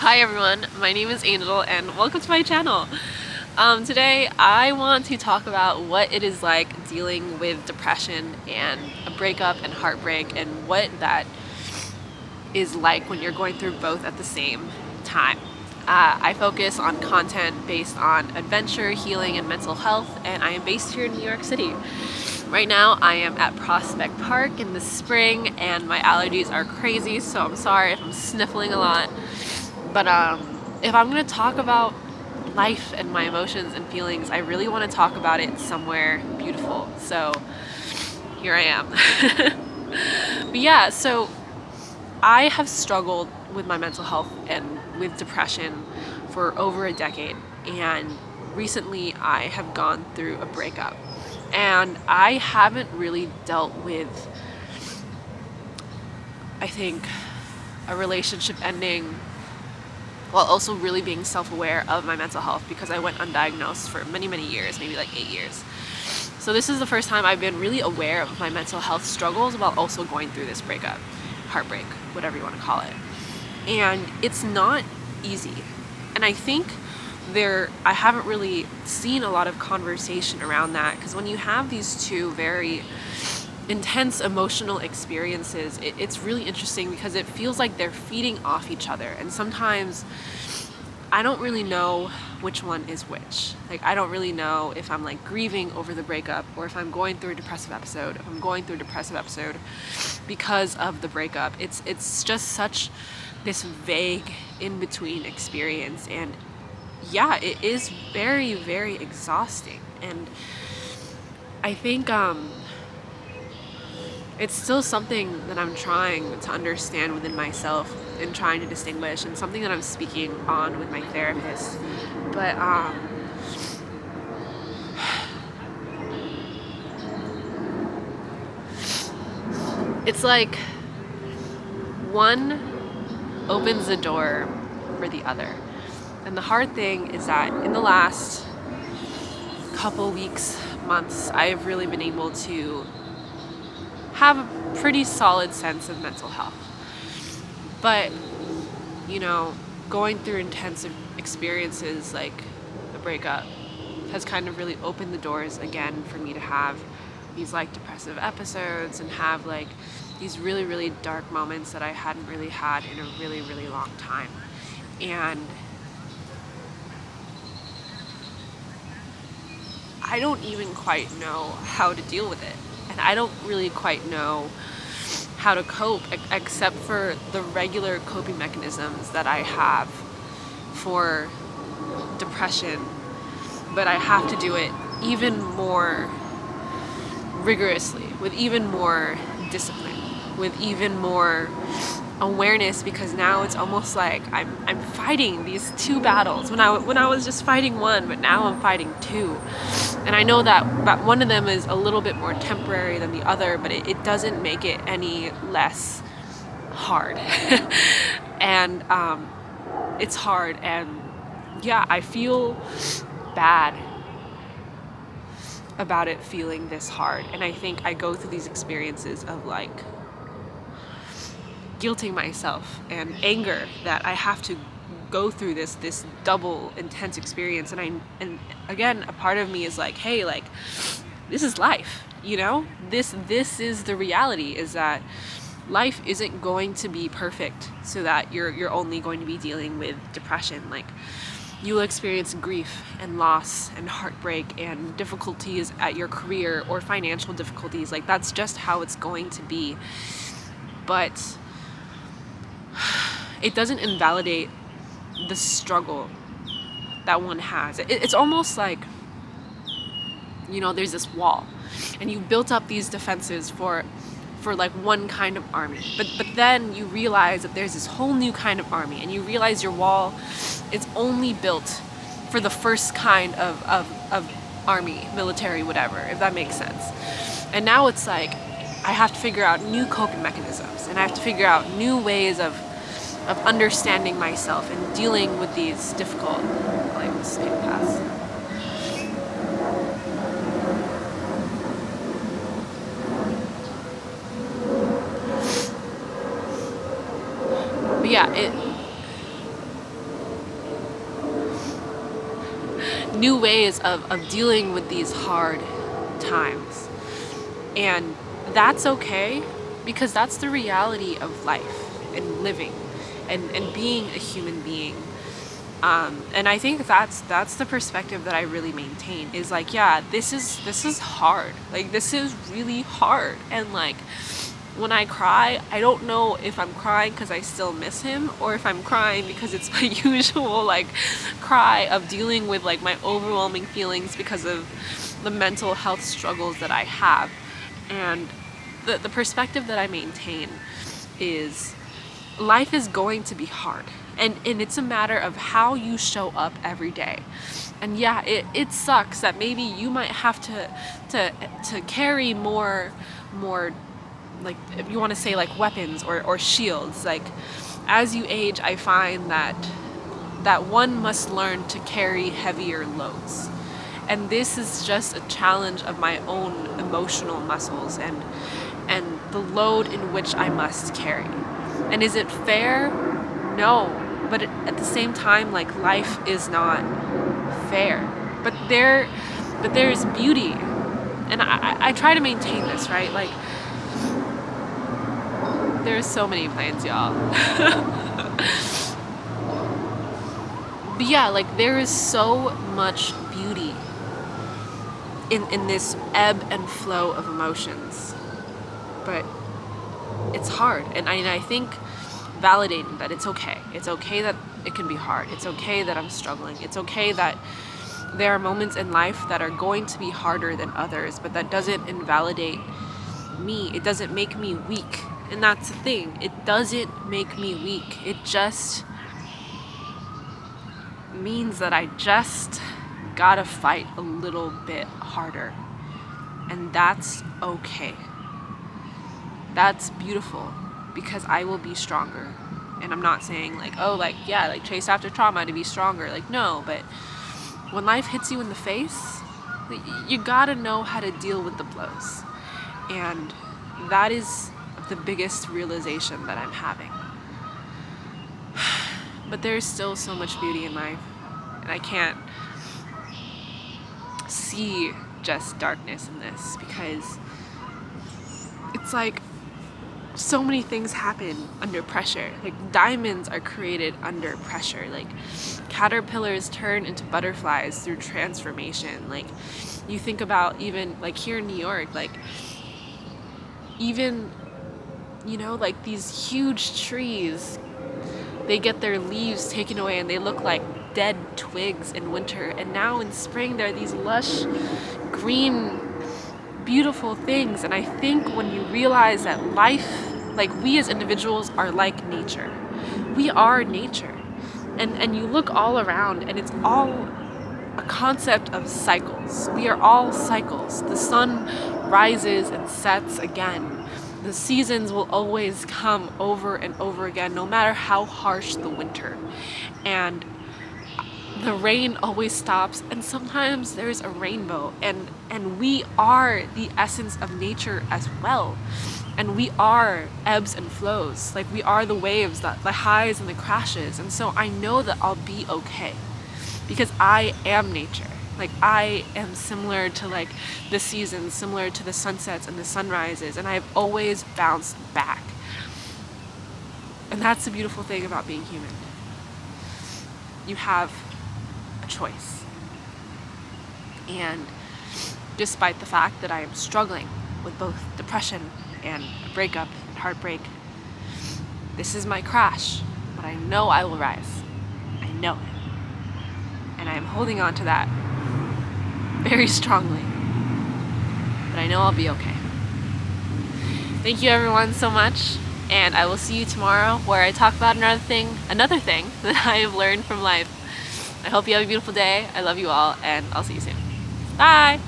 Hi everyone, my name is Angel and welcome to my channel. Today I want to talk about what it is like dealing with depression and a breakup and heartbreak and what that is like when you're going through both at the same time. I focus on content based on adventure, healing, and mental health, and I am based here in New York City. Right now I am at Prospect Park in the spring and my allergies are crazy, so I'm sorry if I'm sniffling a lot. But if I'm gonna talk about life and my emotions and feelings, I really want to talk about it somewhere beautiful. So here I am. But yeah, so I have struggled with my mental health and with depression for over a decade. And recently I have gone through a breakup. And I haven't really dealt with, I think, a relationship ending while also really being self-aware of my mental health because I went undiagnosed for many years, maybe like 8 years. So this is the first time I've been really aware of my mental health struggles while also going through this breakup, heartbreak, whatever you want to call it. And it's not easy. And I think I haven't really seen a lot of conversation around that because when you have these two very intense emotional experiences, it's really interesting because it feels like they're feeding off each other. And sometimes I don't really know which one is which. Like, I don't really know if I'm like grieving over the breakup or if I'm going through a depressive episode. If I'm going through a depressive episode because of the breakup, it's just such this vague in-between experience. And yeah, it is very exhausting. And I think it's still something that I'm trying to understand within myself and trying to distinguish, and something that I'm speaking on with my therapist. But it's like one opens the door for the other. And the hard thing is that in the last couple weeks, months, I've really been able to have a pretty solid sense of mental health. But, you know, going through intensive experiences like a breakup has kind of really opened the doors again for me to have these like depressive episodes and have like these really dark moments that I hadn't really had in a really long time. And I don't even quite know how to deal with it. And I don't really quite know how to cope except for the regular coping mechanisms that I have for depression. But I have to do it even more rigorously, with even more discipline, with even more awareness, because now it's almost like I'm fighting these two battles when I was just fighting one, but now I'm fighting two. And I know that one of them is a little bit more temporary than the other, but it doesn't make it any less hard. And it's hard, and yeah, I feel bad about it feeling this hard. And I think I go through these experiences of like guilting myself and anger that I have to go through this double intense experience. And again, a part of me is like, hey, like, this is life, you know? This is the reality, is that life isn't going to be perfect so that you're only going to be dealing with depression. Like, you will experience grief and loss and heartbreak and difficulties at your career or financial difficulties. Like, that's just how it's going to be. But it doesn't invalidate the struggle that one has. It's almost like, you know, there's this wall and you built up these defenses for like one kind of army, but then you realize that there's this whole new kind of army, and you realize your wall is only built for the first kind of army, military, whatever, if that makes sense. And now it's like I have to figure out new coping mechanisms, and I have to figure out new ways of understanding myself and dealing with these difficult, like, this pass. But yeah, new ways of dealing with these hard times. And that's okay, because that's the reality of life and living and being a human being. And I think that's the perspective that I really maintain, is like, yeah, this is hard. Like, this is really hard. And like, when I cry, I don't know if I'm crying because I still miss him, or if I'm crying because it's my usual like cry of dealing with like my overwhelming feelings because of the mental health struggles that I have. And the perspective that I maintain is, life is going to be hard, and it's a matter of how you show up every day. And yeah, it sucks that maybe you might have to carry more like, if you want to say like weapons or shields. Like, as you age, I find that one must learn to carry heavier loads. And this is just a challenge of my own emotional muscles and the load in which I must carry. And is it fair? No. But at the same time, like, life is not fair. But there's beauty. And I try to maintain this, right? Like, there's so many plans, y'all. But yeah, like, there is so much beauty in this ebb and flow of emotions. But it's hard. And I think validating that it's okay. It's okay that it can be hard. It's okay that I'm struggling. It's okay that there are moments in life that are going to be harder than others, but that doesn't invalidate me. It doesn't make me weak. And that's the thing. It doesn't make me weak. It just means that I just gotta fight a little bit harder. And that's okay. That's beautiful, because I will be stronger. And I'm not saying like, oh, like, yeah, like, chase after trauma to be stronger. Like, no, but when life hits you in the face, you gotta know how to deal with the blows. And that is the biggest realization that I'm having. But there's still so much beauty in life, and I can't see just darkness in this, because it's like, so many things happen under pressure. Like, diamonds are created under pressure. Like, caterpillars turn into butterflies through transformation. Like, you think about, even like here in New York, like, even, you know, like, these huge trees, they get their leaves taken away and they look like dead twigs in winter, and now in spring there are these lush green beautiful things. And I think when you realize that life, like, we as individuals are like nature. We are nature. And you look all around and it's all a concept of cycles. We are all cycles. The sun rises and sets again. The seasons will always come over and over again, no matter how harsh the winter. And the rain always stops, and sometimes there's a rainbow, and we are the essence of nature as well. And we are ebbs and flows. Like, we are the waves, the highs and the crashes. And so I know that I'll be okay, because I am nature. Like, I am similar to like the seasons, similar to the sunsets and the sunrises, and I've always bounced back. And that's the beautiful thing about being human. You have a choice. And despite the fact that I am struggling with both depression and a breakup and heartbreak, this is my crash, but I know I will rise. I know it. And I am holding on to that very strongly. But I know I'll be okay. Thank you everyone so much, and I will see you tomorrow, where I talk about another thing that I have learned from life. I hope you have a beautiful day. I love you all, and I'll see you soon. Bye!